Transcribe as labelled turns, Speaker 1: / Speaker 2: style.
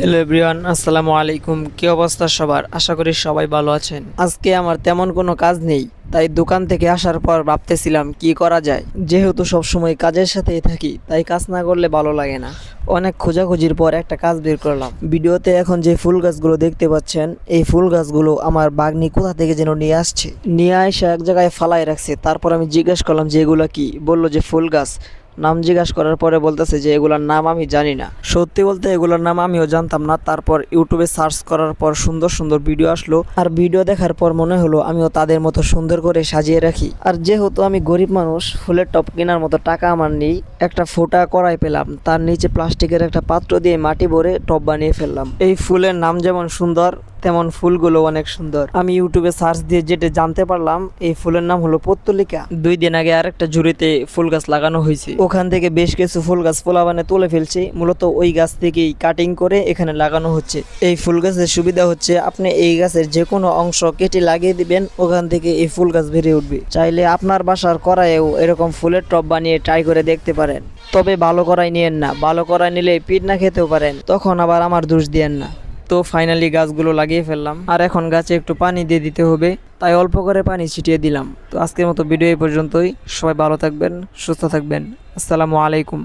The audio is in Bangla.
Speaker 1: হ্যালো এভরিওয়ান, আসসালামু আলাইকুম। কি অবস্থা সবার? আশা করি সবাই ভালো আছেন। আজকে আমার তেমন কোনো কাজ নেই, তাই দোকান থেকে আসার পর ভাবতেছিলাম কি করা যায়। যেহেতু সবসময় কাজের সাথেই থাকি, তাই কাজ না করলে ভালো লাগে না। অনেক খোঁজাখুঁজির পর একটা কাজ বের করলাম। ভিডিওতে এখন যে ফুল গাছগুলো দেখতে পাচ্ছেন, এই ফুল গাছগুলো আমার বাগনি কোথা থেকে যেন নিয়ে আসছে। নিয়ে এসে এক জায়গায় ফালাই রাখছে। তারপর আমি জিজ্ঞেস করলাম যে এগুলা কি। বললো যে ফুল গাছ। নাম জিজ্ঞাসা করার পরে বলতেছে যে এগুলার নাম আমি জানি না। সত্যি বলতে এগুলোর নাম আমিও জানতাম না। তারপর ইউটিউবে সার্চ করার পর সুন্দর সুন্দর ভিডিও আসলো, আর ভিডিও দেখার পর মনে হলো আমিও তাদের মতো সুন্দর করে সাজিয়ে রাখি। আর যেহেতু আমি গরিব মানুষ, ফুলের টব কেনার মতো টাকা আমার নেই, একটা ফোঁটা করাই পেলাম। তার নিচে প্লাস্টিকের একটা পাত্র দিয়ে মাটি ভরে টব বানিয়ে ফেললাম। এই ফুলের নাম যেমন সুন্দর, তেমন ফুলগুলো অনেক সুন্দর। আমি ইউটিউবে সার্চ দিয়ে যেটা জানতে পারলাম, এই ফুলের নাম হলো পত্তলিকা। 2 দিন আগে আরেকটা ঝুড়িতে ফুল গাছ লাগানো হয়েছে, ওখান থেকে বেশ কিছু ফুল গাছ পোলাবানে তুলে ফেলছে। মূলত ওই গাছ থেকেই কাটিং করে এখানে লাগানো হচ্ছে। এই ফুল গাছের সুবিধা হচ্ছে আপনি এই গাছের যে কোনো অংশ কেটে লাগিয়ে দিবেন, ওখান থেকে এই ফুল গাছ বেড়ে উঠবে। চাইলে আপনার বাসার কড়াইয়েও এরকম ফুলের টব বানিয়ে ট্রাই করে দেখতে পারেন। তবে ভালো কড়াই নিয়েন না, ভালো কড়াই নিলে পিঠ না খেতেও পারেন, তখন আবার আমার দোষ দিয়েন না। তো ফাইনালি গাছগুলো লাগিয়ে ফেললাম, আর এখন গাছে একটু পানি দিয়ে দিতে হবে, তাই অল্প করে পানি ছিটিয়ে দিলাম। তো আজকের মতো ভিডিও এই পর্যন্তই। সবাই ভালো থাকবেন, সুস্থ থাকবেন। আসসালামু আলাইকুম।